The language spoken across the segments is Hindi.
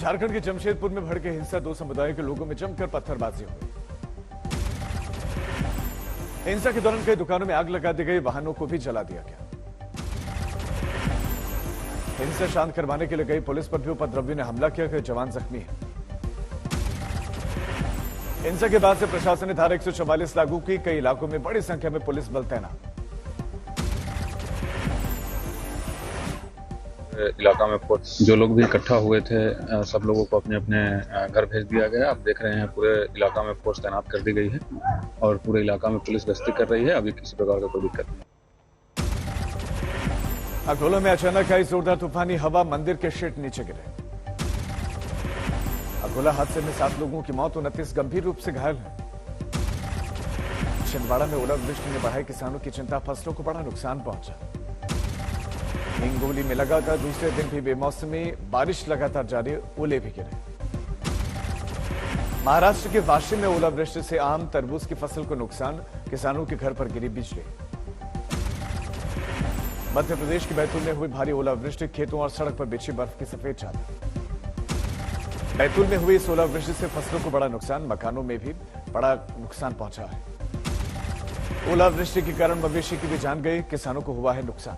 झारखंड के जमशेदपुर में भड़के हिंसा, दो समुदायों के लोगों में जमकर पत्थरबाजी हुई। हिंसा के दौरान कई दुकानों में आग लगा दी गई, वाहनों को भी जला दिया गया। हिंसा शांत करवाने के लिए गई पुलिस पर भी उपद्रवियों ने हमला किया, कई जवान जख्मी हैं। हिंसा के बाद से प्रशासन ने धारा 144 लागू की, कई इलाकों में बड़ी संख्या में पुलिस बल तैनात। इलाका में जो लोग भी इकट्ठा हुए थे, सब लोगों को अपने अपने घर भेज दिया गया। आप देख रहे हैं पूरे इलाका में फोर्स तैनात कर दी गई है और पूरे इलाका में पुलिस गश्ती कर रही है। अभी किसी प्रकार का कोई दिक्कत नहीं। अकोला में अचानक आई जोरदार तूफानी हवा, मंदिर के शेड नीचे गिरे। अकोला हादसे में 7 लोगों की मौत, 29 गंभीर रूप से घायल हैं। छिंदवाड़ा में ओलावृष्टि ने बढ़ाई किसानों की चिंता, फसलों को बड़ा नुकसान पहुंचा। हिंगोली में लगातार दूसरे दिन भी बेमौसमी बारिश लगातार जारी, ओले भी गिरे। महाराष्ट्र के वाशिम में ओलावृष्टि से आम, तरबूज की फसल को नुकसान, किसानों के घर पर गिरी बिजली। मध्य प्रदेश के बैतूल में हुई भारी ओलावृष्टि, खेतों और सड़क पर बिछी बर्फ की सफेद चादर। बैतूल में हुई इस ओलावृष्टि से फसलों को बड़ा नुकसान, मकानों में भी बड़ा नुकसान पहुंचा है। ओलावृष्टि के कारण मवेशी की भी जान गई, किसानों को हुआ है नुकसान।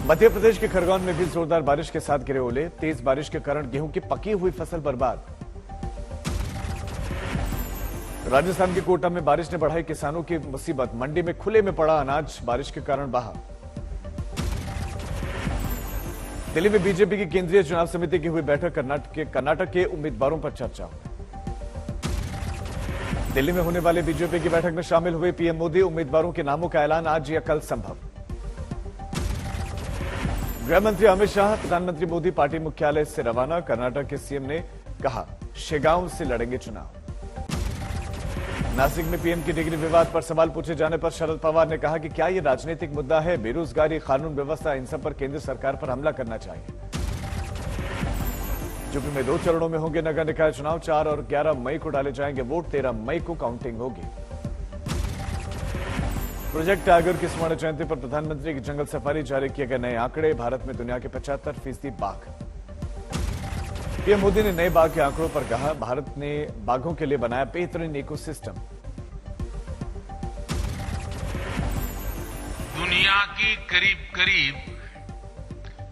मध्य प्रदेश के खरगोन में भी जोरदार बारिश के साथ गिरे ओले, तेज बारिश के कारण गेहूं की पकी हुई फसल बर्बाद। राजस्थान के कोटा में बारिश ने बढ़ाई किसानों की मुसीबत, मंडी में खुले में पड़ा अनाज बारिश के कारण बहा। दिल्ली में बीजेपी की केंद्रीय चुनाव समिति की हुई बैठक, कर्नाटक के उम्मीदवारों पर चर्चा। दिल्ली में होने वाले बीजेपी की बैठक में शामिल हुए पीएम मोदी, उम्मीदवारों के नामों का ऐलान आज या कल संभव। गृह मंत्री अमित शाह प्रधानमंत्री मोदी पार्टी मुख्यालय से रवाना, कर्नाटक के सीएम ने कहा शेगांव से लड़ेंगे चुनाव। नासिक में पीएम की डिग्री विवाद पर सवाल पूछे जाने पर शरद पवार ने कहा कि क्या यह राजनीतिक मुद्दा है, बेरोजगारी, कानून व्यवस्था, इन सब पर केंद्र सरकार पर हमला करना चाहिए। यूपी में 2 चरणों में होंगे नगर निकाय चुनाव, 4 और 11 मई को डाले जाएंगे वोट, 13 मई को काउंटिंग होगी। प्रोजेक्ट टाइगर की स्वर्ण जयंती पर प्रधानमंत्री की जंगल सफारी, जारी किए गए नए आंकड़े, भारत में दुनिया के 75% बाघ। पीएम मोदी ने नए बाघ के आंकड़ों पर कहा भारत ने बाघों के लिए बनाया बेहतरीन इकोसिस्टम। दुनिया की करीब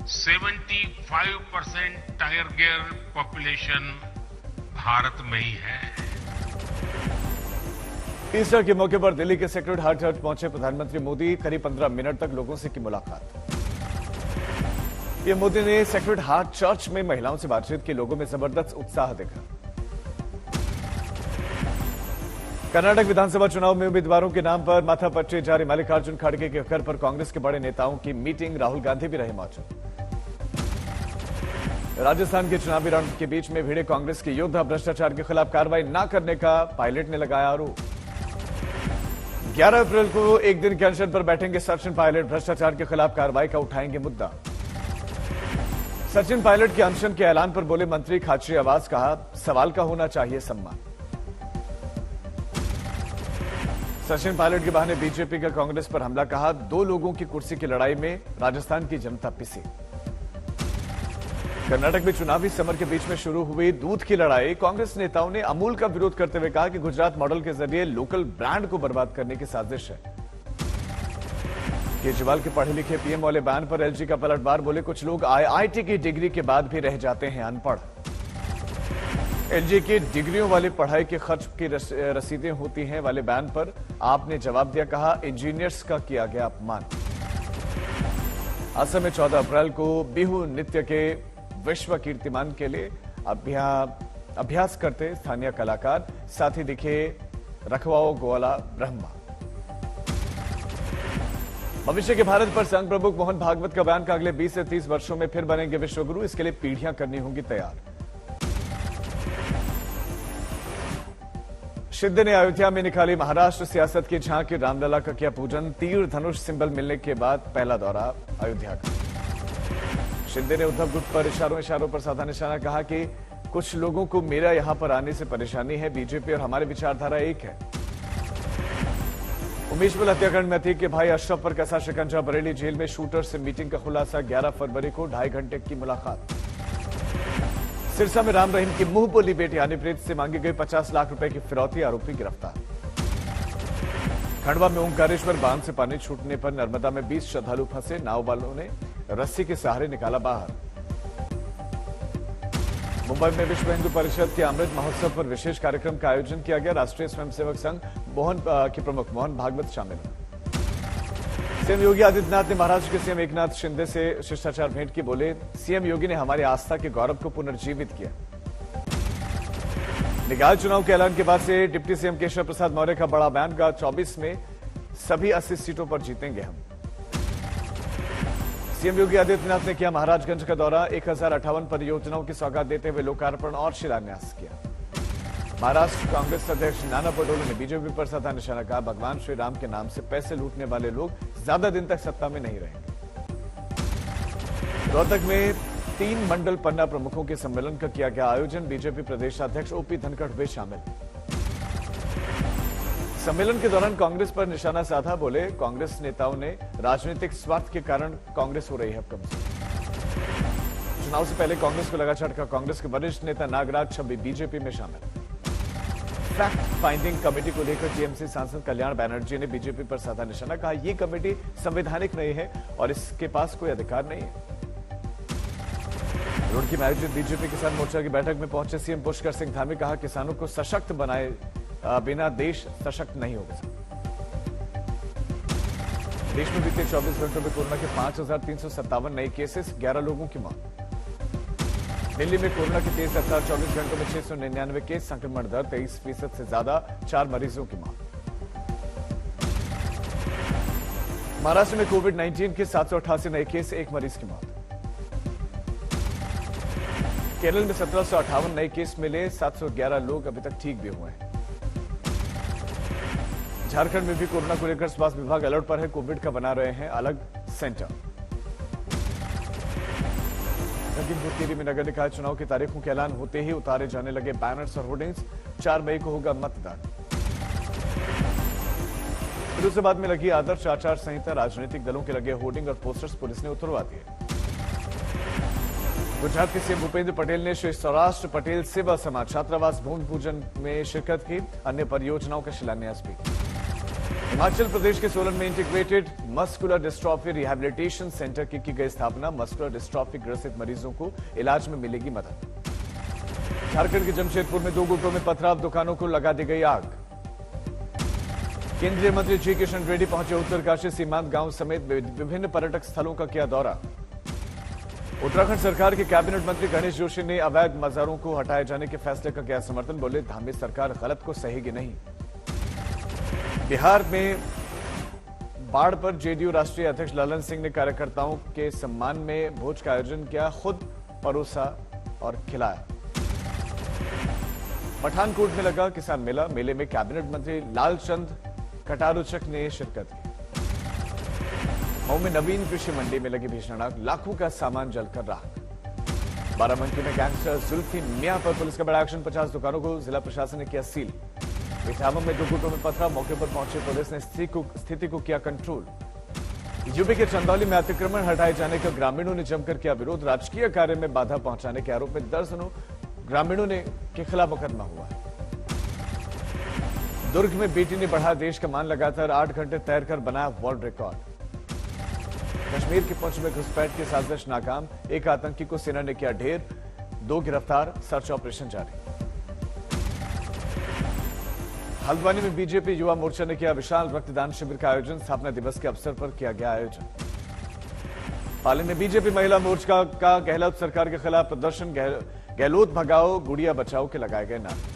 75% टाइगर पॉपुलेशन भारत में ही है। ईस्टर के मौके पर दिल्ली के सेक्रेड हार्ट चर्च पहुंचे प्रधानमंत्री मोदी, करीब 15 मिनट तक लोगों से की मुलाकात। पीएम मोदी ने सेक्रेड हार्ट चर्च में महिलाओं से बातचीत की, लोगों में जबरदस्त उत्साह देखा। कर्नाटक विधानसभा चुनाव में उम्मीदवारों के नाम पर माथापच्ची जारी, मल्लिकार्जुन खड़गे के घर पर कांग्रेस के बड़े नेताओं की मीटिंग, राहुल गांधी भी रहे मौजूद। राजस्थान के चुनावी रण के बीच में भिड़े कांग्रेस के योद्धा, भ्रष्टाचार के खिलाफ कार्रवाई न करने का पायलट ने लगाया आरोप। 11 अप्रैल को एक दिन के अनशन पर बैठेंगे सचिन पायलट, भ्रष्टाचार के खिलाफ कार्रवाई का उठाएंगे मुद्दा। सचिन पायलट के अनशन के ऐलान पर बोले मंत्री खाचरी आवाज, कहा सवाल का होना चाहिए सम्मान। सचिन पायलट के बहाने बीजेपी का कांग्रेस पर हमला, कहा 2 लोगों की कुर्सी की लड़ाई में राजस्थान की जनता पिसी। कर्नाटक में चुनावी समर के बीच में शुरू हुई दूध की लड़ाई, कांग्रेस नेताओं ने अमूल का विरोध करते हुए कहा कि गुजरात मॉडल के जरिए लोकल ब्रांड को बर्बाद करने की साजिश है। केजरीवाल के पढ़े लिखे पीएम वाले बयान पर एलजी का पलटवार, बोले कुछ लोग आईआईटी की डिग्री के बाद भी रह जाते हैं अनपढ़। एलजी की डिग्रियों वाली पढ़ाई के खर्च की रसीदें होती हैं वाले बयान पर आपने जवाब दिया, कहा इंजीनियर्स का किया गया अपमान। असम में 14 अप्रैल को बिहू नृत्य के विश्व कीर्तिमान के लिए अभ्यास करते स्थानीय कलाकार, साथ ही दिखे रखवाओ गोवाला ब्रह्मा। भविष्य के भारत पर संघ प्रमुख मोहन भागवत का बयान, का अगले 20 से 30 वर्षों में फिर बनेंगे विश्वगुरु, इसके लिए पीढ़ियां करनी होंगी तैयार। शिंदे ने अयोध्या में निकाली महाराष्ट्र सियासत की झांकी, रामलला का किया पूजन, तीर धनुष सिंबल मिलने के बाद पहला दौरा अयोध्या का। शिंदे ने उद्धव गुट पर इशारों पर साधा निशाना, कहा कि कुछ लोगों को मेरा यहां पर आने से परेशानी है, बीजेपी और हमारी विचारधारा एक है। उमेश बल हत्याकांड में अतीक के भाई अशरफ पर कसा शिकंजा, बरेली जेल में शूटर से मीटिंग का खुलासा, 11 फरवरी को 2.5 घंटे की मुलाकात। सिरसा में राम रहीम की मुंह बोली बेटी हनीप्रीत से मांगी गई 50 लाख रुपए की फिरौती, आरोपी गिरफ्तार। खंडवा में ओंकारेश्वर बांध से पानी छूटने पर नर्मदा में 20 श्रद्धालु फंसे, नाव वालों ने रस्सी के सहारे निकाला बाहर। मुंबई में विश्व हिंदू परिषद के अमृत महोत्सव पर विशेष कार्यक्रम का आयोजन किया गया। राष्ट्रीय स्वयंसेवक संघ के प्रमुख मोहन भागवत शामिल हुए। सीएम योगी आदित्यनाथ ने महाराष्ट्र के सीएम एकनाथ शिंदे से शिष्टाचार भेंट की। बोले, सीएम योगी ने हमारी आस्था के गौरव को पुनर्जीवित किया। निकाय चुनाव के ऐलान के बाद से डिप्टी सीएम केशव प्रसाद मौर्य का बड़ा बयान। 24 में सभी 80 सीटों पर जीतेंगे हम। सीएम योगी आदित्यनाथ ने किया महाराजगंज का दौरा। 1058 परियोजनाओं की सौगात देते हुए लोकार्पण और शिलान्यास किया। महाराष्ट्र कांग्रेस अध्यक्ष नाना पटोले ने बीजेपी पर साधा निशाना, कहा भगवान श्री राम के नाम से पैसे लूटने वाले लोग ज्यादा दिन तक सत्ता में नहीं रहेंगे। रोहतक में 3 मंडल पन्ना प्रमुखों के सम्मेलन का किया गया आयोजन। बीजेपी प्रदेशाध्यक्ष ओपी धनखड़ हुए शामिल। सम्मेलन के दौरान कांग्रेस पर निशाना साधा। बोले, कांग्रेस नेताओं ने राजनीतिक स्वार्थ के कारण कांग्रेस हो रही है कमजोर। चुनाव से पहले कांग्रेस को लगा झटका। कांग्रेस के वरिष्ठ नेता नागराज छब्बी बीजेपी में शामिल। फैक्ट फाइंडिंग कमेटी को लेकर टीएमसी सांसद कल्याण बैनर्जी ने बीजेपी पर साधा निशाना, कहा यह कमेटी संवैधानिक नहीं है और इसके पास कोई अधिकार नहीं है। रुड़की में आयोजित बीजेपी किसान मोर्चा की बैठक में पहुंचे सीएम पुष्कर सिंह धामी, कहा किसानों को सशक्त बनाए बिना देश सशक्त नहीं होगा। देश में बीते 24 घंटों में कोरोना के 5357 नए केसेस, 11 लोगों की मौत। दिल्ली में कोरोना की तेज रफ्तार, 24 घंटों में 699 केस, संक्रमण दर 23% से ज्यादा, 4 मरीजों की मौत। महाराष्ट्र में कोविड-19 के 788 नए केस, 1 मरीज की मौत। केरल में 1758 नए केस मिले, 711 लोग अभी तक ठीक भी हुए हैं। झारखंड में भी कोरोना को लेकर स्वास्थ्य विभाग अलर्ट पर है। कोविड का बना रहे हैं अलग सेंटर। लखीमपुर खीरी में नगर निकाय चुनाव की तारीखों के ऐलान होते ही उतारे जाने लगे बैनर्स और होर्डिंग्स। 4 मई को होगा मतदान। फिरोजाबाद में लगी आदर्श आचार संहिता, राजनीतिक दलों के लगे होर्डिंग और पोस्टर्स पुलिस ने उतरवा दिए। गुजरात के सीएम भूपेंद्र पटेल ने श्री सौराष्ट्र पटेल सेवा समाज छात्रावास भूमि पूजन में शिरकत की। अन्य परियोजनाओं का शिलान्यास भी। हिमाचल प्रदेश के सोलन में integrated muscular dystrophy rehabilitation centre की गई स्थापना। मस्कुलर डिस्ट्रॉफी ग्रसित मरीजों को इलाज में मिलेगी मदद। झारखंड के जमशेदपुर में 2 गुटों में पथराव, दुकानों को लगा दी गई आग। केंद्रीय मंत्री जी किशन रेड्डी पहुंचे उत्तरकाशी, सीमांत गांव समेत विभिन्न पर्यटक स्थलों का किया दौरा। उत्तराखंड सरकार के कैबिनेट मंत्री गणेश जोशी ने अवैध मजारों को हटाए जाने के फैसले का किया समर्थन। बोले, धामी सरकार गलत को सहेगी नहीं। बिहार में बाढ़ पर जेडीयू राष्ट्रीय अध्यक्ष ललन सिंह ने कार्यकर्ताओं के सम्मान में भोज का आयोजन किया, खुद परोसा और खिलाया। पठानकोट में लगा किसान मेला। मेले में कैबिनेट मंत्री लालचंद कटारुचक ने शिरकत की। मऊ में नवीन कृषि मंडी में लगी भीषण आग, लाखों का सामान जलकर राख। बाराबंकी में गैंगस्टर जुल्फी मियां पर पुलिस का बड़ा एक्शन, 50 दुकानों को जिला प्रशासन ने किया सील। इटावा में 2 गुटों में पथराव, मौके पर पहुंची पुलिस ने स्थिति को किया कंट्रोल। यूपी के चंदौली में अतिक्रमण हटाए जाने का ग्रामीणों ने जमकर किया विरोध। राजकीय कार्य में बाधा पहुंचाने के आरोप में दर्जनों ग्रामीणों के खिलाफ मुकदमा हुआ। दुर्ग में बेटी ने बढ़ा देश का मान, लगातार 8 घंटे तैरकर बनाया वर्ल्ड रिकॉर्ड। कश्मीर के पुंछ में घुसपैठ की साजिश नाकाम, 1 आतंकी को सेना ने किया ढेर, 2 गिरफ्तार, सर्च ऑपरेशन जारी। हल्द्वानी में बीजेपी युवा मोर्चा ने किया विशाल रक्तदान शिविर का आयोजन। स्थापना दिवस के अवसर पर किया गया आयोजन। पाली में बीजेपी महिला मोर्चा का गहलोत सरकार के खिलाफ प्रदर्शन। गहलोत भगाओ गुड़िया बचाओ के लगाए गए नारे।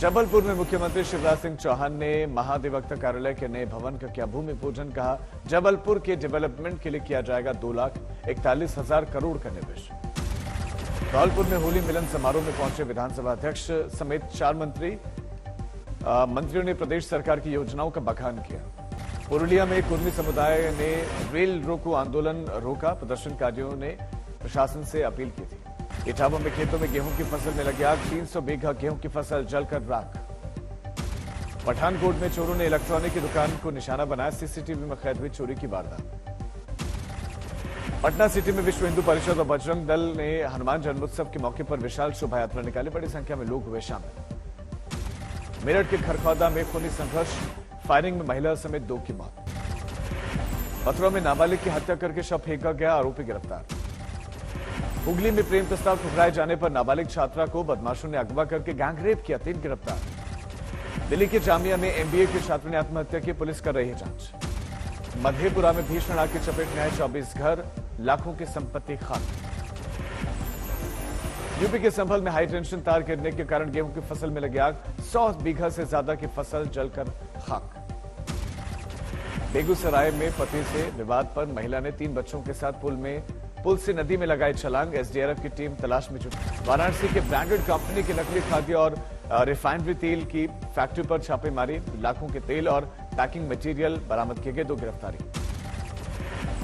जबलपुर में मुख्यमंत्री शिवराज सिंह चौहान ने महाधिवक्ता कार्यालय के नए भवन का किया भूमि पूजन। कहा जबलपुर के डेवलपमेंट के लिए किया जाएगा 2,41,000 करोड़ का निवेश। धौलपुर में होली मिलन समारोह में पहुंचे विधानसभा अध्यक्ष समेत 4 मंत्रियों ने प्रदेश सरकार की योजनाओं का बखान किया। पुरुलिया में कुर्मी समुदाय ने रेल रोको आंदोलन रोका। प्रदर्शनकारियों ने प्रशासन से अपील की थी। इटावा में खेतों में गेहूं की फसल में लगी आग, 300 बीघा गेहूं की फसल जलकर राख। पठानकोट में चोरों ने इलेक्ट्रॉनिक की दुकान को निशाना बनाया। सीसीटीवी में कैद हुई चोरी की वारदात। पटना सिटी में विश्व हिंदू परिषद और बजरंग दल ने हनुमान जन्मोत्सव के मौके पर विशाल शोभा यात्रा निकाली। बड़ी संख्या में लोग हुए शामिल। मेरठ के खरखौदा में खूनी संघर्ष, फायरिंग में महिला समेत 2 की मौत। मथुरा में नाबालिग की हत्या करके शव फेंका गया, आरोपी गिरफ्तार। हुगली में प्रेम प्रस्ताव ठुकराए जाने पर नाबालिग छात्रा को बदमाशों ने अगवा करके गैंगरेप किया, 3 गिरफ्तार। दिल्ली के जामिया में एमबीए के छात्र ने आत्महत्या की, पुलिस कर रही है जांच। मधेपुरा में भीषण आग की चपेट में आए 24 घर, लाखों की संपत्ति खाक। यूपी के संभल में हाई टेंशन तार गिरने के कारण गेहूं की फसल में लगी आग, 100 बीघा से ज्यादा की फसल जलकर खाक। बेगूसराय में पति से विवाद पर महिला ने 3 बच्चों के साथ पुल से नदी में लगाई छलांग, एसडीआरएफ की टीम तलाश में जुटी। वाराणसी के ब्रांडेड कंपनी के नकली खाद्य और रिफाइनरी तेल की फैक्ट्री पर छापेमारी, लाखों के तेल और पैकिंग मटेरियल बरामद किए गए, 2 गिरफ्तारी।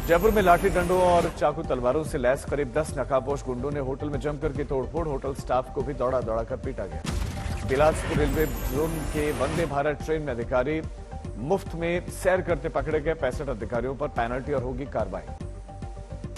जयपुर में लाठी डंडों और चाकू तलवारों से लैस करीब 10 नकाबपोश गुंडों ने होटल में जमकर की तोड़फोड़, होटल स्टाफ को भी दौड़ा कर पीटा गया। बिलासपुर रेलवे जोन के वंदे भारत ट्रेन में अधिकारी मुफ्त में सैर करते पकड़े गए, 65 अधिकारियों पर पेनल्टी और होगी कार्रवाई।